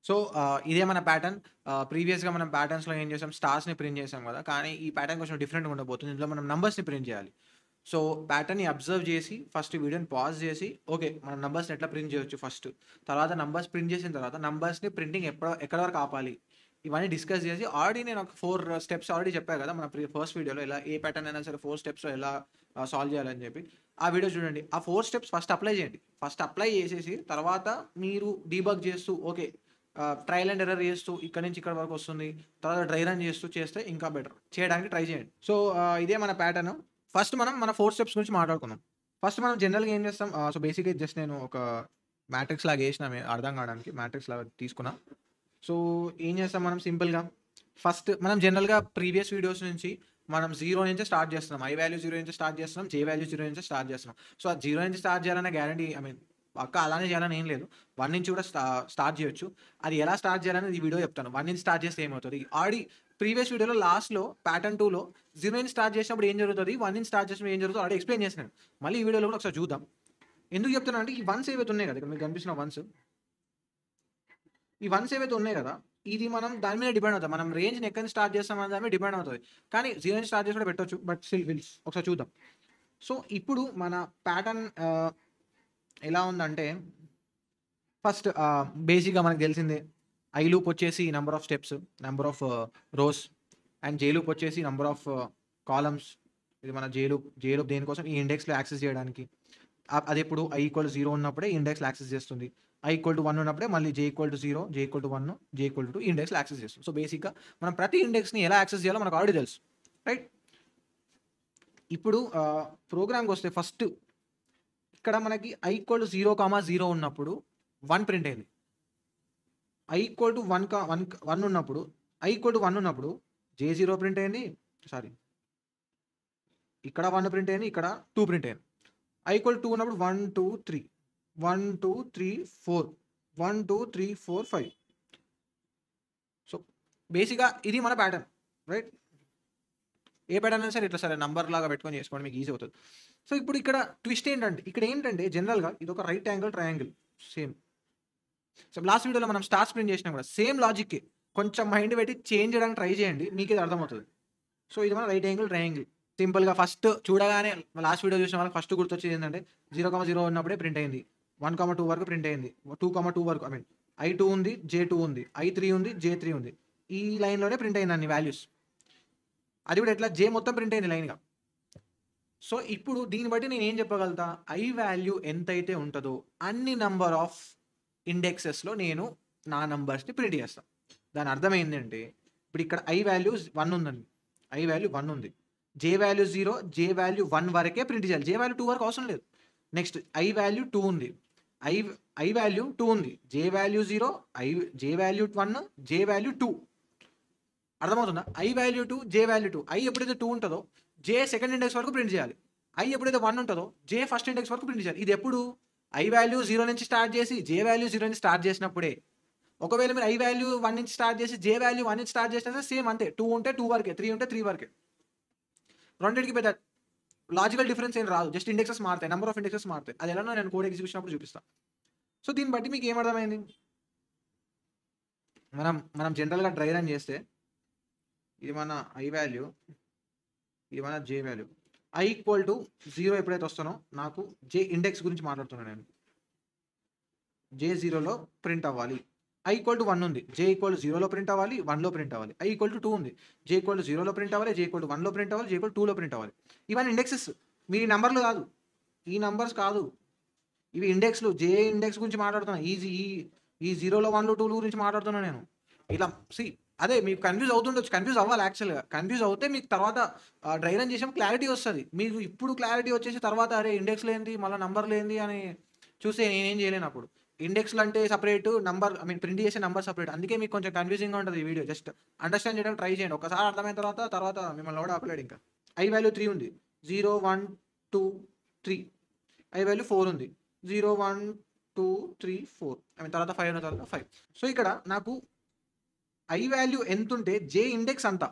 So, ఇదే మన pattern. ప్రీవియస్‌గా మనం ప్యాటర్న్స్‌లో ఏం చేసాం, స్టార్స్‌ని ప్రింట్ చేసాం గదా! కానీ ఈ ప్యాటర్న్ కొంచెం డిఫరెంట్‌గా ఉండబోతుంది. ఇందులో మనం నంబర్స్‌ని ప్రింట్ చేయాలి. సో, ప్యాటర్న్‌ని అబ్జర్వ్ చేసి, ఫస్ట్ వీడియోని పాజ్ చేసి, ఓకే. మనం నంబర్స్‌ని ఎట్లా ప్రింట్ చేయొచ్చు ఫస్ట్. తర్వాత నంబర్స్ ప్రింట్ చేసిన తర్వాత, నంబర్స్‌ని ప్రింటింగ్ ఎక్కడి వరకు ఆపాలి. ఇవన్నీ డిస్కస్ చేసి, ఆల్రెడీ నేను ఒక 4 స్టెప్స్ ఆల్రెడీ చెప్పా గదా! మన ఫస్ట్ వీడియోలో ఎలా ఏ ప్యాటర్న్ అయినా సరే 4 స్టెప్స్‌లో ఎలా సాల్వ్ చేయాలని చెప్పి. ఆ వీడియో చూడండి. ఆ 4 స్టెప్స్ ఫస్ట్ అప్లై చేయండి. ఫస్ట్ అప్లై చేసేసి, తర్వాత మీరు డీబగ్ చేస్తూ, ఓకే. ట్రయల్ అండ్ ఎర్రర్ చేస్తూ ఇక్కడి నుంచి ఇక్కడి వరకు వస్తుంది. తర్వాత డ్రై రన్ చేస్తూ చేస్తే ఇంకా బెటర్. చేయడానికి ట్రై చేయండి. సో, ఇదే మన ప్యాటర్న్. ఫస్ట్ మనం మన 4 స్టెప్స్ గురించి మాట్లాడుకుందాం. ఫస్ట్ మనం జనరల్‌గా ఏం చేస్తాం, సో, బేసిక్‌గా జస్ట్ నేను ఒక మ్యాట్రిక్స్ లాగా ఏసినా అర్థం కావడానికి మ్యాట్రిక్స్ లాగా తీసుకున్నా. సో, ఏం చేస్తాం మనం సింపుల్‌గా ఫస్ట్ మనం జనరల్‌గా ప్రీవియస్ వీడియోస్ నుంచి మనం 0 నుంచే స్టార్ట్ చేస్తున్నాం. ఐ వాల్యూ 0 నుంచి స్టార్ట్ చేస్తున్నాం. జే వాల్యూ 0 నుంచి స్టార్ట్ చేస్తున్నాం. సో, ఆ 0 నుంచి స్టార్ట్ చేయాలన్న గ్యారంటీ పక్కా అలానే చేయాలని ఏం లేదు. 1 నుంచి కూడా స్టార్ట్ చేయొచ్చు. అది ఎలా స్టార్ట్ చేయాలనేది ఈ వీడియో చెప్తాను. 1 నుంచి స్టార్ట్ చేస్తే ఏమవుతది? ఆల్రెడీ ప్రీవియస్ వీడియోలో లాస్ట్‌లో ప్యాటర్న్ 2లో 0 నుంచి స్టార్ట్ చేసినప్పుడు ఏం జరుగుతది? 1 నుంచి స్టార్ట్ చేసినప్పుడు ఏం జరుగుతదో ఆల్రెడీ ఎక్స్‌ప్లెయిన్ చేశాను. మళ్ళీ ఈ వీడియోలో కూడా ఒకసారి చూద్దాం. ఎందుకు చెప్తున్నానంటే ఈ వన్స్ ఏవైతే ఉన్నాయి కదా! ఇక్కడ మీకు కనిపిస్తున్న వన్స్, ఈ వన్స్ ఏవైతే ఉన్నాయి గదా! ఇది మనం దాని మీద డిపెండ్ అవుతాం. మనం రేంజ్‌ని ఎక్కడి నుంచి స్టార్ట్ చేస్తాం అనే దాని మీద డిపెండ్ అవుతది. కానీ 0 నుంచి స్టార్ట్ చేసి కూడా పెట్టొచ్చు. బట్ స్టిల్ ఒకసారి చూద్దాం. సో, ఇప్పుడు మన ప్యాటర్న్ ఎలా ఉందంటే ఫస్ట్ బేసిక్‌గా మనకు తెలిసిందే. ఐ లూప్ వచ్చేసి number of steps, number of rows and J loop వచ్చేసి నంబర్ ఆఫ్ కాలమ్స్. ఇది మన జే లూప్ దేనికోసం? ఈ ఇండెక్స్‌లో యాక్సెస్ చేయడానికి. అదెప్పుడు i = 0 ఉన్నప్పుడే ఇండెక్స్‌లో యాక్సెస్ చేస్తుంది. i = 1 ఉన్నప్పుడే మళ్ళీ j = 0, j = 1, j = 2 ఇండెక్స్‌లో యాక్సెస్ చేస్తుంది. సో, బేసిక్‌గా మనం ప్రతి ఇండెక్స్‌ని ఎలా యాక్సెస్ చేయాలో మనకు ఆల్రెడీ తెలుసు. రైట్? ఇప్పుడు ప్రోగ్రామ్‌కొస్తే ఫస్ట్ ఇక్కడ మనకి i = 0, 0 ఉన్నప్పుడు 1 ప్రింట్ అయింది. i = 1 క 1 1 ఉన్నప్పుడు i = 1 ఉన్నప్పుడు J0 ప్రింట్ అయింది. సారీ, ఇక్కడ 1 ప్రింట్ అయింది. ఇక్కడ 2 ప్రింట్ అయింది. i = 2 ఉన్నప్పుడు 1, 2, 3. 1, 2, 3, 4. 1, 2, 3, 4, 5. సో, బేసిక్‌గా ఇది మన ప్యాటర్న్. రైట్? ఏ ప్యాటర్న్ అయినా సరే ఇట్లా సరే నంబర్‌లాగా పెట్టుకొని చేసుకోండి. మీకు ఈజీ అవుతది. సో, ఇప్పుడు ఇక్కడ ట్విస్ట్ ఏంటంటే ఇక్కడేంటంటే జనరల్‌గా ఇదొక right angle triangle same. So, last వీడియోలో మనం స్టార్స్ ప్రింట్ చేసినాం కూడా సేమ్ లాజిక్కే. కొంచెం మైండ్ పెట్టి చేంజ్ చేయడానికి ట్రై చేయండి. మీకిది అర్థమవుతది. సో, ఇది మన రైట్ యాంగిల్ ట్రయాంగిల్. సింపుల్‌గా ఫస్ట్ చూడగానే లాస్ట్ వీడియో చూసిన వాళ్ళకి ఫస్ట్ గుర్తొచ్చేది ఏంటంటే 0, 0 ఉన్నప్పుడే ప్రింట్ అయింది. 1, 2 వరకు ప్రింట్ అయింది. 2, 2 వరకు I2 ఉంది, J2 ఉంది, I3 ఉంది, J3 ఉంది. ఈ లైన్‌లోనే ప్రింట్ అయింది అన్ని వాల్యూస్. అది కూడా ఎట్లా? J మొత్తం ప్రింట్ అయింది లైన్‌గా. సో, ఇప్పుడు దీన్ని బట్టి నేనేం చెప్పగలుగుతా? I వాల్యూ ఎంతైతే ఉంటదో అన్ని నంబర్ ఆఫ్ ఇండెక్సెస్‌లో నేను నా నంబర్స్‌ని ప్రింట్ చేస్తా. దాని అర్థం ఏందంటే, ఇప్పుడు ఇక్కడ I వాల్యూ 1 ఉందండి. I వాల్యూ 1 ఉంది. J వాల్యూ 0, J వాల్యూ 1 వరకే ప్రింట్ చేయాలి. J వాల్యూ 2 వరకు అవసరం లేదు. నెక్స్ట్ I వాల్యూ 2 ఉంది. I I వాల్యూ 2 ఉంది. J value 0, J value 1, J value 2. అర్థమవుతుందా? I value 2, J value 2. I ఎప్పుడైతే 2 ఉంటదో, J సెకండ్ ఇండెక్స్ వరకు ప్రింట్ చేయాలి. I ఎప్పుడైతే 1 ఉంటదో, J ఫస్ట్ ఇండెక్స్ వరకు ప్రింట్ చేయాలి. ఇదెప్పుడు? I వాల్యూ 0 నుంచి స్టార్ట్ చేసి, J వాల్యూ 0 నుంచి స్టార్ట్ చేసినప్పుడే. ఒకవేళ మీరు I వాల్యూ 1 నుంచి స్టార్ట్ చేసి, J వాల్యూ 1 నుంచి స్టార్ట్ చేసినా సేమ్ అంతే. 2 ఉంటే 2 వరకే, 3 ఉంటే 3 వరకే. రెండిటికి పెద్ద లాజికల్ డిఫరెన్స్ ఏం రాదు. జస్ట్ ఇండెక్సెస్ మారుతాయి. నంబర్ ఆఫ్ ఇండెక్సెస్ మారుతాయి. అది ఎలానో నేను కోడ్ ఎగ్జిక్యూషన్ అప్పుడు చూపిస్తా. సో, దీన్ని బట్టి మీకు ఏమర్థమైంది? మనం జనరల్‌గా డ్రై రన్ చేస్తే ఇది మన I వాల్యూ, ఇది మన J వాల్యూ. I = 0 ఎప్పుడైతే వస్తానో నాకు J ఇండెక్స్ గురించి మాట్లాడుతున్నా నేను. J 0లో ప్రింట్ అవ్వాలి. I = 1 ఉంది. J 0లో ప్రింట్ అవ్వాలి, 1లో ప్రింట్ అవ్వాలి. I = 2 ఉంది. J 0లో ప్రింట్ అవ్వాలి, J 1లో ప్రింట్ అవ్వాలి, J 2లో ప్రింట్ అవ్వాలి. ఇవన్నీ ఇండెక్సెస్. మీరు ఈ నంబర్‌లు కాదు. ఈ నంబర్స్ కాదు. ఇవి ఇండెక్స్‌లు. J ఇండెక్స్ గురించి మాట్లాడుతున్నా. ఈ 0లో, 1లో, 2లో గురించి మాట్లాడుతున్నా నేను. ఇలా అదే మీకు కన్‌ఫ్యూజ్ అవుతుండొచ్చు. కన్‌ఫ్యూజ్ అవ్వాలి యాక్చువల్‌గా. కన్‌ఫ్యూజ్ అవుతే మీకు తర్వాత డ్రై రన్ చేసినప్పుడు క్లారిటీ వస్తది. మీకు ఇప్పుడు క్లారిటీ వచ్చేసి తర్వాత అరే! ఇండెక్స్‌లేంది, మళ్ళా నంబర్‌లేంది అని చూస్తే నేనేం చేయలేనప్పుడు. ఇండెక్స్‌లు అంటే సెపరేటు, ప్రింట్ చేసే నంబర్ సెపరేట్. అందుకే మీకు కొంచెం కన్‌ఫ్యూజింగ్‌గా ఉంటది ఈ వీడియో. జస్ట్ అండర్‌స్టాండ్ చేయడానికి ట్రై చేయండి. ఒక్కసారి అర్థమైన తర్వాత మిమ్మల్ని ఎవడు ఆపలేడింకా. I వాల్యూ 3 ఉంది. 0, 1, 2, 3. I వాల్యూ 4 ఉంది. 0, 1, 2, 3, 4. తర్వాత 5 ఉన్న తర్వాత 5. సో, ఇక్కడ నాకు I వాల్యూ ఎంతుంటే J ఇండెక్స్ అంత.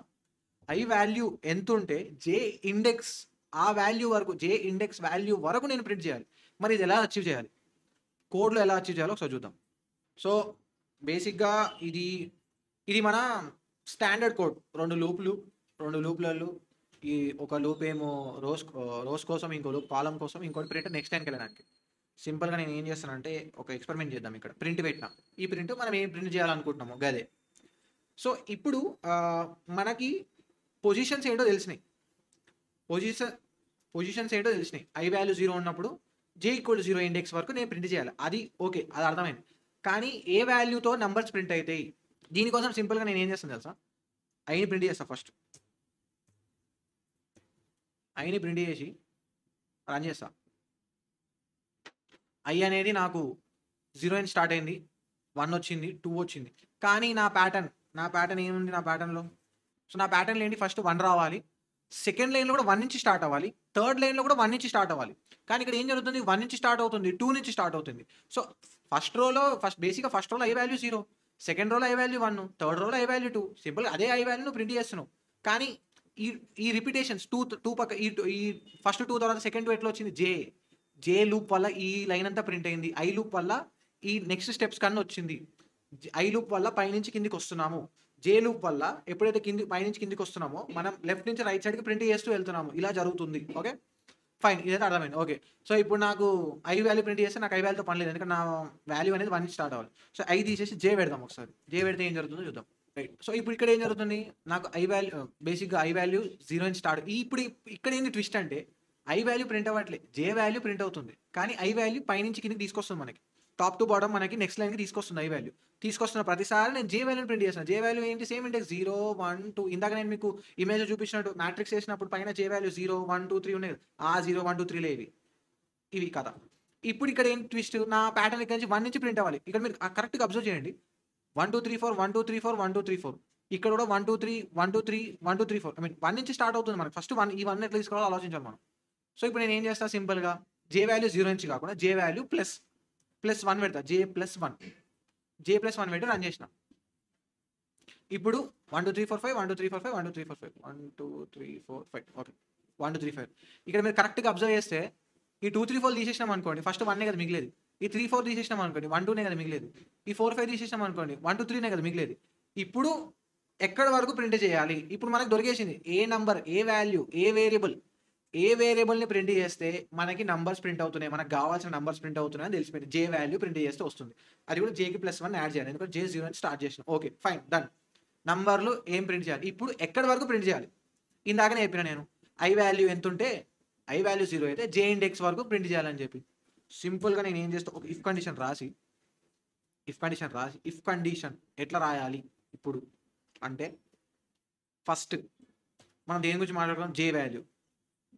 I వాల్యూ ఎంతుంటే J ఇండెక్స్ ఆ వాల్యూ వరకు J ఇండెక్స్ వాల్యూ వరకు నేను ప్రింట్ చేయాలి. మరి ఇది ఎలా అచీవ్ చేయాలి? కోడ్‌లో ఎలా అచీవ్ చేయాలో ఒకసారి చూద్దాం. సో, బేసిక్‌గా ఇది ఇది మన స్టాండర్డ్ కోడ్. 2 లూప్‌లలో ఈ ఒక లూప్ ఏమో రోస్ కోసం, ఇంకో లూప్ కాలమ్ కోసం, ఇంకోటి ప్రింట్ నెక్స్ట్ లైన్‌కెళ్ళడానికి. సింపుల్‌గా నేను ఏం చేస్తానంటే ఒక ఎక్స్‌పెరిమెంట్ చేద్దాం ఇక్కడ. ప్రింట్ పెట్టినా. ఈ ప్రింట్ మనం ఏం ప్రింట్ చేయాలనుకుంటున్నామో గదే. సో, ఇప్పుడు మనకి పొజిషన్స్ ఏంటో తెలిసినాయి. పొజిషన్ పొజిషన్స్ ఏంటో తెలిసినాయి. ఐ వాల్యూ 0 ఉన్నప్పుడు j 0 ఇండెక్స్ వరకు నేను ప్రింట్ చేయాలి. అది ఓకే. అది అర్థమైంది. కానీ ఏ వాల్యూతో నంబర్స్ ప్రింట్ అయితాయి? దీనికోసం సింపుల్‌గా నేను ఏం చేస్తాను తెలుసా? ఐని ప్రింట్ చేస్తా ఫస్ట్. ఐని ప్రింట్ చేసి రన్ చేస్తా. ఐ అనేది నాకు 0 అని స్టార్ట్ అయింది. 1 వచ్చింది, 2 వచ్చింది. కానీ నా ప్యాటర్న్ ఏముంది నా ప్యాటర్న్‌లో? సో, నా ప్యాటర్న్‌లో ఏంటి ఫస్ట్ 1 రావాలి. సెకండ్ లైన్‌లో కూడా 1 నుంచి స్టార్ట్ అవ్వాలి. థర్డ్ లైన్‌లో కూడా 1 నుంచి స్టార్ట్ అవ్వాలి. కానీ ఇక్కడ ఏం జరుగుతుంది? 1 నుంచి స్టార్ట్ అవుతుంది. 2 నుంచి స్టార్ట్ అవుతుంది. సో, ఫస్ట్ రోలో ఐ వాల్యూ 0. సెకండ్ రోలో ఐ వాల్యూ 1. థర్డ్ రోలో ఐ వాల్యూ 2. సింపుల్‌గా అదే ఐ వాల్యూ నువ్వు ప్రింట్ చేస్తున్నావు. కానీ ఈ ఈ రిపిటేషన్స్ 2 పక్క ఈ ఫస్ట్ 2 తర్వాత సెకండ్ 2 ఎట్లా వచ్చింది? జే లూప్ వల్ల ఈ లైన్ అంతా ప్రింట్ అయింది. ఐ లూప్ వల్ల ఈ నెక్స్ట్ స్టెప్స్ కన్నా వచ్చింది. ఐ లూప్ వల్ల పైనుంచి కిందికి వస్తున్నాము. జే లూప్ వల్ల ఎప్పుడైతే పైనుంచి కిందికి వస్తున్నామో మనం లెఫ్ట్ నుంచి రైట్ సైడ్కి ప్రింట్ చేస్తూ వెళ్తున్నాము. ఇలా జరుగుతుంది. ఓకే, ఫైన్, ఇదైతే అర్థమైంది. ఓకే, సో ఇప్పుడు నాకు ఐ వాల్యూ ప్రింట్ చేస్తే నాకు ఐ వాల్యూతో పని లేదు, ఎందుకంటే నా వాల్యూ అనేది 1 నుంచి స్టార్ట్ అవ్వాలి. సో ఐ తీసేసి జే పెడదాం ఒకసారి. జే పెడితే ఏం జరుగుతుందో చూద్దాం. రైట్, సో ఇప్పుడు ఇక్కడ ఏం జరుగుతుంది? నాకు ఐ వాల్యూ బేసిక్గా ఐ వాల్యూ 0 నుంచి స్టార్ట్. ఇప్పుడు ఇక్కడ ఏంది ట్విస్ట్ అంటే ఐ వాల్యూ ప్రింట్ అవ్వట్లేదు, జే వాల్యూ ప్రింట్ అవుతుంది. కానీ ఐ వాల్యూ పైనుంచి కిందికి తీసుకొస్తుంది మనకి. టాప్ టు బాటమ్ మనకి నెక్స్ట్ లైన్కి తీసుకొస్తుంది. ఐ వాల్యూ తీసుకొస్తున్న ప్రతిసారి నేను జే వాల్యూని ప్రింట్ చేస్తాను. జే వాల్యూ ఏంటి? Same index 0 1 2. ఇందాక నేను మీకు ఇమేజ్ చూపించినట్టు మ్యాట్రిక్స్ వేసినప్పుడు పైన జే వాల్యూ 0 1 2 3 ఉన్నాయి. ఆ 0 1 2 3 లేవి ఇవి కథ. ఇప్పుడు ఇక్కడ ఏం ట్విస్ట్? నా ప్యాటర్న్ ఇక్కడ నుంచి 1 నుంచి ప్రింట్ అవ్వాలి. ఇక్కడ మీరు కరెక్ట్గా అబ్జర్వ్ చేయండి. 1 2 3 4 1 2 3 4 1 2 3 4. ఇక్కడ కూడా 1 2 3 1 2 3 1 2 3 4. ఐ మీన్ 1 నుంచి స్టార్ట్ అవుతుంది మనకి. ఫస్ట్ 1 ఈ 1 ఎట్లా తీసుకోవాలో ఆలోచించాలి మనం. సో ఇప్పుడు నేను ఏం చేస్తా సింపుల్గా జే వాల్యూ 0 నుంచి కాకుండా జే వాల్యూ ప్లస్ 1 పెడతా. జే ప్లస్ 1 పెట్టి రన్ చేసిన. ఇప్పుడు 1 2 3 4 5 1 2 3 4 5 1 2 3 4 5 1 2 3 4 5. ఓకే, 1 2 3 5. ఇక్కడ మీరు కరెక్ట్గా అబ్జర్వ్ చేస్తే ఈ 2 3 4 తీసేసినాం అనుకోండి, ఫస్ట్ 1 కదా మిగిలేదు. ఈ 3 4 తీసేసినాం అనుకోండి, 1 2 కదా మిగిలేదు. ఈ 4 5 తీసేసినాం అనుకోండి, 1 2 3 కదా మిగిలేదు. ఇప్పుడు ఎక్కడ వరకు ప్రింట్ చేయాలి? ఇప్పుడు మనకు దొరికేసింది ఏ నంబర్, ఏ వాల్యూ, ఏ వేరియబుల్ని ప్రింట్ చేస్తే మనకి నంబర్స్ ప్రింట్ అవుతున్నాయి, మనకు కావాల్సిన నంబర్స్ ప్రింట్ అవుతున్నాయి అని తెలిసిపోయింది. జే వాల్యూ ప్రింట్ చేస్తే వస్తుంది. అది కూడా జేకి ప్లస్ 1 యాడ్ చేయాలి, ఎందుకంటే జే 0 అని స్టార్ట్ చేసిన. Okay, fine, done. నంబర్లు ఏం ప్రింట్ చేయాలి? ఇప్పుడు ఎక్కడి వరకు ప్రింట్ చేయాలి? ఇందాకనే చెప్పిన నేను ఐ వాల్యూ ఎంత ఉంటే ఐ వాల్యూ 0 అయితే జే ఇండెక్స్ వరకు ప్రింట్ చేయాలని చెప్పి. సింపుల్గా నేను ఏం చేస్తా, ఒక ఇఫ్ కండిషన్ రాసి ఇఫ్ కండిషన్ ఎట్లా రాయాలి ఇప్పుడు అంటే, ఫస్ట్ మనం దేని గురించి మాట్లాడుతున్నాం?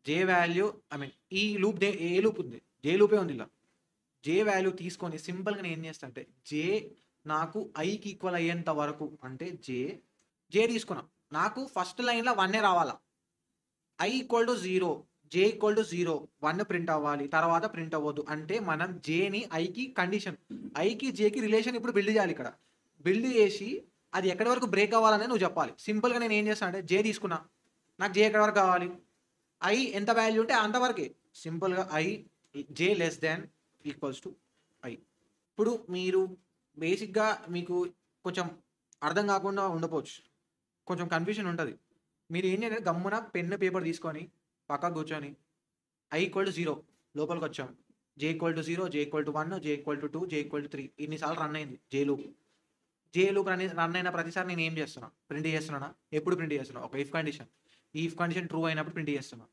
జే వాల్యూ ఐ మీన్ ఈ లూప్ ఏ లూప్ ఉంది? జే లూపే ఉంది ఇలా. జే వాల్యూ తీసుకొని సింపుల్గా నేను ఏం చేస్తా అంటే జే నాకు ఐకి ఈక్వల్ అయ్యేంత వరకు అంటే జే తీసుకున్నా. నాకు ఫస్ట్ లైన్లో 1 రావాలా. I equal to 0, J equal to 0 1 print అవ్వాలి, తర్వాత ప్రింట్ అవ్వద్దు. అంటే మనం జేని ఐకి కండిషన్, ఐకి జేకి రిలేషన్ ఇప్పుడు బిల్డ్ చేయాలి. ఇక్కడ బిల్డ్ చేసి అది ఎక్కడి వరకు బ్రేక్ అవ్వాలని నువ్వు చెప్పాలి. సింపుల్గా నేను ఏం చేస్తాను అంటే జే తీసుకున్నా, నాకు జే ఎక్కడి వరకు కావాలి? ఐ ఎంత వాల్యూ ఉంటే అంతవరకే. సింపుల్గా J less than equals to I. ఇప్పుడు మీరు బేసిక్గా మీకు కొంచెం అర్థం కాకుండా ఉండకపోవచ్చు, కొంచెం కన్ఫ్యూజన్ ఉంటుంది. మీరు ఏం చేయాలి? గమ్మున పెన్ను పేపర్ తీసుకొని పక్కకు కూర్చొని ఐ ఈక్వల్ టు 0 లోపలికి వచ్చాం. J equal to 0, J equal to 1, J equal to 2, J equal to 3 ఇన్నిసార్లు రన్ అయింది జే లూప్ రన్ అయిన ప్రతిసారి నేను ఏం చేస్తున్నా? ప్రింట్ చేస్తున్నానా? ఎప్పుడు ప్రింట్ చేస్తున్నా? ఒక ఇఫ్ కండిషన్. ఈ ఇఫ్ కండిషన్ ట్రూ అయినప్పుడు ప్రింట్ చేస్తున్నా.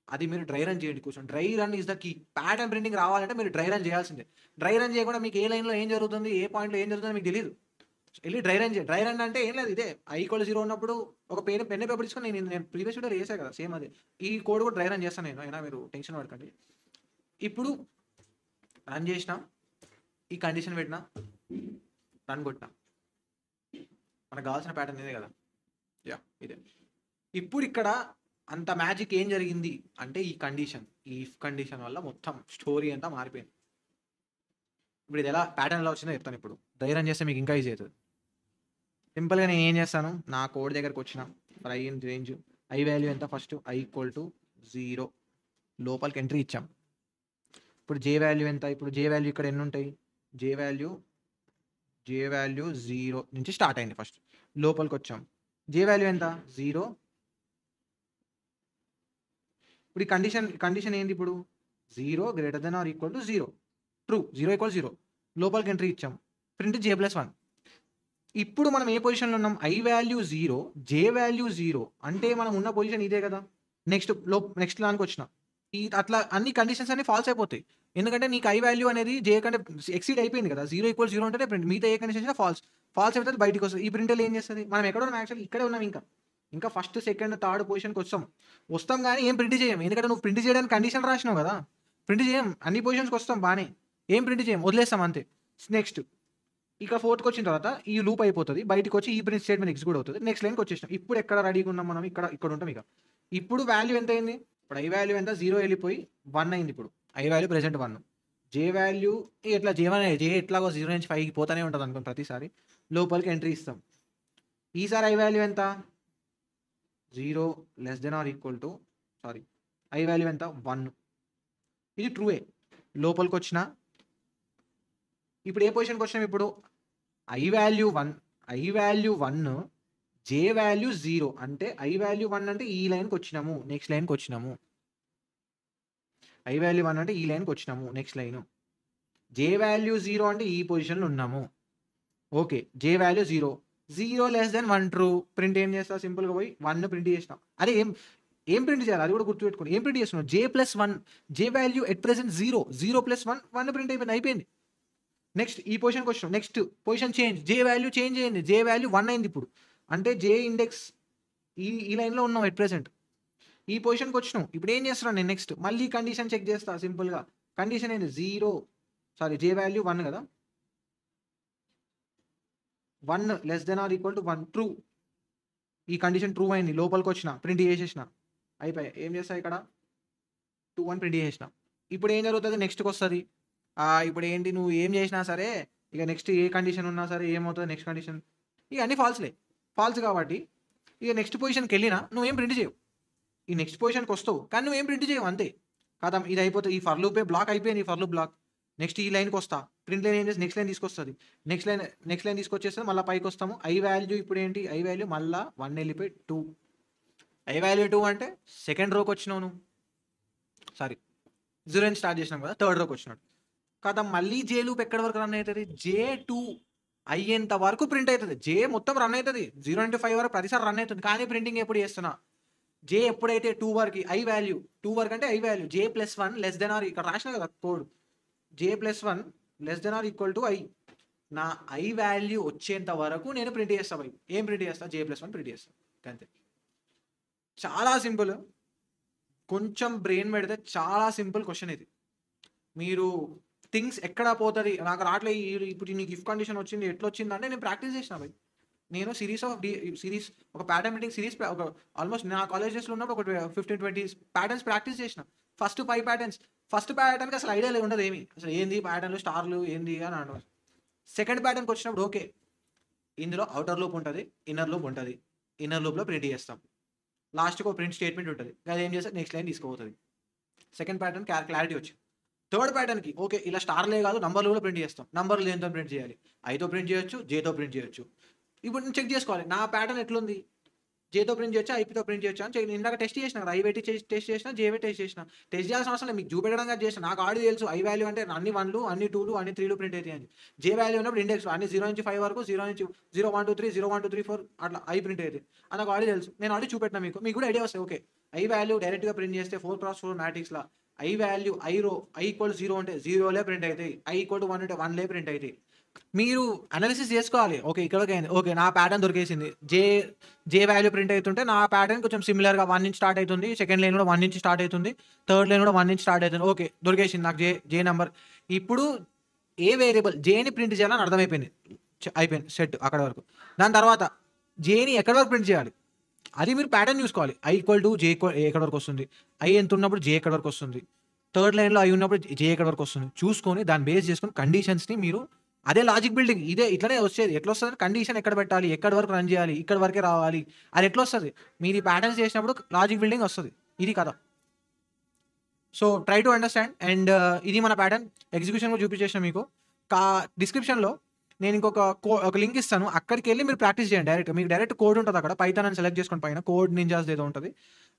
అది మీరు డ్రై రన్ చేయండి కూర్చొని. Dry run is the key. Pattern printing రావాలంటే మీరు డ్రై రన్ చేయాల్సిందే. డ్రై రన్ చేయకుండా మీకు ఏ లైన్లో ఏం జరుగుతుంది, ఏ పాయింట్లో ఏం జరుగుతుందో మీకు తెలియదు. వెళ్ళి డ్రై రన్ చేయండి. డ్రై రన్ అంటే ఏం లేదు, ఇదే ఐ ఈక్వల్ 0 ఉన్నప్పుడు ఒక పెన్ పేపర్ తీసుకొని నేను ప్రీవియస్ వీడియోలో చేశాను కదా, సేమ్ అదే. ఈ కోడ్ కూడా డ్రై రన్ చేస్తాను నేను, అయినా మీరు టెన్షన్ పడకండి. ఇప్పుడు రన్ చేసిన, ఈ కండిషన్ పెట్టినా, రన్ కొట్టినా, మనకు కావాల్సిన ప్యాటర్న్ ఇదే కదా. యా, ఇదే. ఇప్పుడు ఇక్కడ అంత మ్యాజిక్ ఏం జరిగింది అంటే ఈ ఇఫ్ కండిషన్ వల్ల మొత్తం స్టోరీ అంతా మారిపోయింది. ఇప్పుడు ఇది ఎలా ప్యాటర్న్ ఎలా వచ్చిందో చెప్తాను. ఇప్పుడు డ్రై రన్ చేస్తే మీకు ఇంకా ఈజీ అవుతుంది. సింపుల్గా నేను ఏం చేస్తాను, నా కోడ్ దగ్గరకు వచ్చిన for I in range I value ఎంత? ఫస్ట్ ఐ ఈక్వల్ టు 0 లోపలికి ఎంట్రీ ఇచ్చాం. ఇప్పుడు జే వాల్యూ ఎంత? ఇప్పుడు జే వాల్యూ ఇక్కడ ఎన్ని ఉంటాయి? జే వాల్యూ జే వాల్యూ 0 నుంచి స్టార్ట్ అయింది ఫస్ట్. లోపలికి వచ్చాం. జే వాల్యూ ఎంత? 0. ఇప్పుడు ఈ కండిషన్ ఏంది ఇప్పుడు? 0 > 0. ట్రూ. 0 = 0. లోపలికి ఎంట్రీ ఇచ్చాం. Print J+1. ఇప్పుడు మనం ఏ పొజిషన్‌లో ఉన్నాం? I value 0, J value 0. అంటే మనం ఉన్న పొజిషన్ ఇదే కదా! నెక్స్ట్ దానికొచ్చిన. అట్లా అన్ని కండిషన్స్ అన్ని ఫాల్స్ అయిపోతాయి. ఎందుకంటే నీకు I వాల్యూ అనేది J కంటే ఎక్సీడ్ అయిపోయింది కదా! 0 = 0 ఉంటేనే ప్రింట్. మిగతా ఏ కండిషన్ వచ్చినా ఫాల్స్. ఫాల్స్ అయిపోతే బయటికొస్తది. ఈ ప్రింట్‌లో ఏం చేస్తది? మనం ఎక్కడ ఉన్నాం యాక్చువల్లీ ఇక్కడే ఉన్నాం ఇంకా. ఇంకా ఫస్ట్, సెకండ్, థర్డ్ పొజిషన్‌కి వస్తాం గానీ ఏం ప్రింట్ చేయం. ఎందుకంటే నువ్వు ప్రింట్ చేయడానికి కండిషన్ రాసినావు కదా! ప్రింట్ చేయం. అన్ని పొజిషన్స్‌కి వస్తాం బానే. ఏం ప్రింట్ చేయం. వదిలేస్తాం అంతే. నెక్స్ట్ ఇక 4థ్‌కి వచ్చిన తర్వాత ఈ లూప్ అయిపోతది. బయటికొచ్చి ఈ ప్రింట్ స్టేట్‌మెంట్ ఎగ్జిక్యూట్ అవుతది. నెక్స్ట్ లైన్‌కి వచ్చేసినాం. ఇప్పుడు ఎక్కడ రెడీగా ఉన్నాం మనం? ఇక్కడ ఉంటాం ఇక. ఇప్పుడు వాల్యూ ఎంత అయింది? ఇప్పుడు I వాల్యూ ఎంత? 0 వెళ్ళిపోయి 1 అయింది ఇప్పుడు. I value present 1. J value ఎట్లా J ఎట్లాగో 0 నుంచి 5కి పోతానే ఉంటది అనుకోండి ప్రతిసారి. లోపలికి ఎంట్రీ ఇస్తాం. ఈసారి I వాల్యూ ఎంత? 0 <= సారీ. I వాల్యూ ఎంత? 1. ఇది ట్రూయే. లోపలికొచ్చినా ఇప్పుడు ఏ పొజిషన్‌కి వచ్చినాం ఇప్పుడు? I value 1, J value 0. అంటే I వాల్యూ 1 అంటే ఈ లైన్‌కి వచ్చినాము. నెక్స్ట్ లైన్‌కి వచ్చినాము. I వాల్యూ 1 అంటే ఈ లైన్‌కి వచ్చినాము. Next line. J వాల్యూ 0 అంటే ఈ పొజిషన్‌లో ఉన్నాము. Okay. J value 0. 0 <= 1 true. Print ఏం చేస్తా? సింపుల్‌గా పోయి 1 ప్రింట్ చేసినా. అదే ఏం ప్రింట్ చేయాలి? అది కూడా గుర్తుపెట్టుకోండి. ఏం ప్రింట్ చేస్తున్నావు? J+1. J value at present 0. 0+1 1 print అయిపోయింది. నెక్స్ట్ ఈ పొజిషన్‌కి వచ్చినాం. Next position change. J value change అయింది. J వాల్యూ 1 అయింది ఇప్పుడు. అంటే J ఇండెక్స్ ఈ లైన్‌లో ఉన్నాం ఎట్ ప్రెజెంట్. ఈ పొజిషన్‌కి వచ్చినాం. ఇప్పుడు ఏం చేస్తున్నాను నేను నెక్స్ట్ మళ్ళీ కండిషన్ చెక్ చేస్తా సింపుల్‌గా. కండిషన్ ఏంది? J వాల్యూ 1 కదా! 1 <= 1 ట్రూ. ఈ కండిషన్ ట్రూ అయింది. లోపలికొచ్చిన. ప్రింట్ చేసేసిన. అయిపాయే. ఏం చేస్తా ఇక్కడ? 2 అని ప్రింట్ చేసేసిన. ఇప్పుడు ఏం జరుగుతది? నెక్స్ట్‌కొస్తది. ఇప్పుడు ఏంటి నువ్వు ఏం చేసినా సరే ఇక నెక్స్ట్ ఏ కండిషన్ ఉన్నా సరే ఏమవుతది నెక్స్ట్ కండిషన్? ఇక అన్నీ ఫాల్స్‌లే. ఫాల్స్ కాబట్టి ఇక నెక్స్ట్ పొజిషన్‌కెళ్ళినా నువ్వేం ప్రింట్ చేయవు. ఈ నెక్స్ట్ పొజిషన్‌కొస్తావు. కానీ నువ్వేం ప్రింట్ చేయవు అంతే. ఖతం ఇది అయిపోతది. ఈ ఫర్ లూపే బ్లాక్ అయిపోయింది. ఈ ఫర్ లూప్ బ్లాక్. నెక్స్ట్ ఈ లైన్‌కొస్తా. ప్రింట్ లైన్ ఏం చేసి నెక్స్ట్ లైన్ తీసుకొస్తది. నెక్స్ట్ లైన్ తీసుకొచ్చేస్తది. మళ్ళా పైకొస్తాము. I వాల్యూ ఇప్పుడేంటి? I వాల్యూ మళ్ళా 1 వెళ్ళిపోయి 2. I వాల్యూ 2 అంటే సెకండ్ రోకొచ్చినావు నువ్వు. సారీ. 0 నుంచి స్టార్ట్ చేసినాం కదా! థర్డ్ రోకొచ్చినాడు. ఖతం మళ్ళీ J లూప్ ఎక్కడి వరకు రన్ అయితది? J2 అయ్యేంత వరకు ప్రింట్ అయితది. J మొత్తం రన్ అయితది. 0 నుంచి 5 వరకు ప్రతిసారి రన్ అయితుంది. కానీ ప్రింటింగ్ ఎప్పుడు చేస్తున్నా? J ఎప్పుడైతే 2 వరకి I వాల్యూ 2 వరకు అంటే I వాల్యూ J+1 <= ఇక్కడ రాసినా కదా కోడ్. J+1 <= I. నా I వాల్యూ వచ్చేంత వరకు నేను ప్రింట్ చేస్తా భయ్. ఏం ప్రింట్ చేస్తా? J+1 ప్రింట్ చేస్తా. అంతే. చాలా సింపుల్. కొంచెం బ్రెయిన్ పెడితే చాలా సింపుల్ క్వెషన్ ఇది. మీరు థింగ్స్ ఎక్కడ పోతది? నాకు రాట్లే ఇప్పుడు నీకు ఇఫ్ కండిషన్ వచ్చింది ఎట్లొచ్చిందంటే నేను ప్రాక్టీస్ చేసినా భయ్. నేను సిరీస్ ఒక ప్యాటర్న్ మీటింగ్ సిరీస్ ఒక ఆల్మోస్ట్ నా కాలేజ్ డేస్‌లో ఉన్నప్పుడు ఒక 15, 20 ప్యాటర్న్స్ ప్రాక్టీస్ చేసిన. First 5 patterns. ఫస్ట్ ప్యాటర్న్‌కి అసలు ఐడియా ఉండదు ఏమి. అసలు ఏంది ప్యాటర్న్‌లు, స్టార్‌లు ఏంది అని అనడం. సెకండ్ ప్యాటర్న్‌కి వచ్చినప్పుడు ఓకే. ఇందులో ఔటర్ లూప్ ఉంటది. ఇన్నర్ లూప్ ఉంటది. ఇన్నర్ లూప్‌లో ప్రింట్ చేస్తాం. లాస్ట్‌కి ఒక ప్రింట్ స్టేట్మెంట్ ఉంటది. అది ఏం చేస్తది? నెక్స్ట్ లైన్ తీసుకుపోతది. సెకండ్ ప్యాటర్న్ క్లారిటీ వచ్చింది. థర్డ్ ప్యాటర్న్‌కి ఓకే. ఇలా స్టార్‌లే కాదు నంబర్‌లు కూడా ప్రింట్ చేస్తాం. నంబర్‌లు దేనితో ప్రింట్ చేయాలి? Iతో ప్రింట్ చేయొచ్చు. Jతో ప్రింట్ చేయొచ్చు. ఇప్పుడు నేను చెక్ చేసుకోవాలి. నా ప్యాటర్న్ ఎట్లుంది? Jతో ప్రింట్ చేయొచ్చా? Iతో ప్రింట్ చేయొచ్చా? అని నేను ఇందాక టెస్ట్ చేసిన కదా! I పెట్టి టెస్ట్ చేసిన. J పెట్టి టెస్ట్ చేసిన. టెస్ట్ చేయాల్సిన అవసరం లేదు. మీకు చూపెట్టడం కాదు చేసిన. నాకు ఆల్రెడీ తెలుసు. I వాల్యూ అంటే అన్ని 1లు, అన్ని 2లు, అన్ని 3లు ప్రింట్ అయితాయి అని. J వాల్యూ ఉన్నప్పుడు ఇండెక్స్ అన్ని 0 నుంచి 5 వరకు 0 నుంచి 0, 1, 2, 3, 0, 1, 2, 3, 4 అట్లా I ప్రింట్ అయితాయి. అది నాకు ఆల్రెడీ తెలుసు. నేను ఆల్రెడీ చూపెట్టినా మీకు. మీకు కూడా ఐడియా వస్తాయి. ఓకే. I వాల్యూ డైరెక్ట్‌గా ప్రింట్ చేస్తే 4x4 మ్యాట్రిక్స్‌లా I వాల్యూ I రో I = 0 అంటే 0లే ప్రింట్ అయితాయి. I = 1 అంటే 1లే ప్రింట్ అయితాయి. మీరు అనాలిసిస్ చేసుకోవాలి. ఓకే. ఇక్కడ వరకు అయింది. ఓకే. నా ప్యాటర్న్ దొరికేసింది. J వాల్యూ ప్రింట్ అయితుంటే నా ప్యాటర్న్ కొంచెం సిమిలర్‌గా 1 నుంచి స్టార్ట్ అయితుంది. సెకండ్ లైన్ కూడా 1 నుంచి స్టార్ట్ అయితుంది. థర్డ్ లైన్ కూడా 1 నుంచి స్టార్ట్ అయితుంది. ఓకే. దొరికేసింది నాకు J నంబర్. ఇప్పుడు ఏ వేరియబుల్ Jని ప్రింట్ చేయాలని అర్థమైపోయింది. అయిపోయింది సెట్ అక్కడి వరకు. దాని తర్వాత Jని ఎక్కడి వరకు ప్రింట్ చేయాలి? అది మీరు ప్యాటర్న్ చూసుకోవాలి. I = J ఎక్కడి వరకు వస్తుంది? I ఎంత ఉన్నప్పుడు J ఎక్కడి వరకు వస్తుంది? థర్డ్ లైన్‌లో I ఉన్నప్పుడు J ఎక్కడి వరకు వస్తుంది? చూసుకొని దాన్ని బేస్ చేసుకొని కండిషన్స్‌ని మీరు అదే లాజిక్ బిల్డింగ్. ఇట్లనే వచ్చేది. ఎట్లొస్తది? కండిషన్ ఎక్కడ పెట్టాలి? ఎక్కడి వరకు రన్ చేయాలి? ఇక్కడి వరకే రావాలి. అది ఎట్లొస్తది? మీరు ఈ ప్యాటర్న్స్ చేసినప్పుడు లాజిక్ బిల్డింగ్ వస్తది. ఇది కథ. So try to understand and ఇది మన ప్యాటర్న్. ఎగ్జిక్యూషన్ కూడా చూపించేసిన మీకు. డిస్క్రిప్షన్‌లో నేను ఇంకొక ఒక లింక్ ఇస్తాను. అక్కడికెళ్ళి మీరు ప్రాక్టీస్ చేయండి డైరెక్ట్‌గా. మీకు డైరెక్ట్ కోడ్ ఉంటది అక్కడ. పైథాన్ అని సెలెక్ట్ చేసుకోండి పైన. కోడ్ నింజాస్‌ది ఏదో ఉంటది.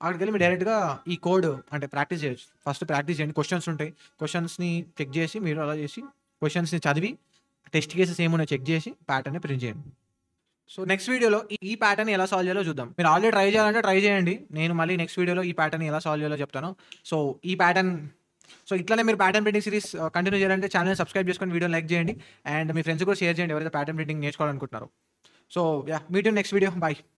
అక్కడికెళ్ళి మీరు డైరెక్ట్‌గా ఈ కోడ్ అంటే ప్రాక్టీస్ చేయొచ్చు. ఫస్ట్ ప్రాక్టీస్ చేయండి. క్వెషన్స్ ఉంటాయి. క్వెషన్స్‌ని చెక్ చేసి మీరు అలా చేసి క్వెషన్స్‌ని చదివి టెస్ట్ కేసెస్ ఏమున్నాయో చెక్ చేసి ప్యాటర్న్‌ని ప్రింట్ చేయండి. సో నెక్స్ట్ వీడియోలో ఈ ప్యాటర్న్ ఎలా సాల్వ్ చేయాలో చూద్దాం. మీరు ఆల్రెడీ ట్రై చేయాలంటే ట్రై చేయండి. నేను మళ్ళీ నెక్స్ట్ వీడియోలో ఈ ప్యాటర్న్ ఎలా సాల్వ్ చేయాలో చెప్తాను. సో ఈ ప్యాటర్న్ సో ఇట్లానే మీరు ప్యాటర్న్ ప్రింటింగ్ సిరీస్ కంటిన్యూ చేయాలంటే ఛానెల్‌ని సబ్స్క్రైబ్ చేసుకొని వీడియోని లైక్ చేయండి. అండ్ మీ ఫ్రెండ్స్ కూడా షేర్ చేయండి ఎవరైతే ప్యాటర్న్ ప్రింటింగ్ నేర్చుకోవాలనుకుంటున్నారో. So yeah! Meet you next video. By.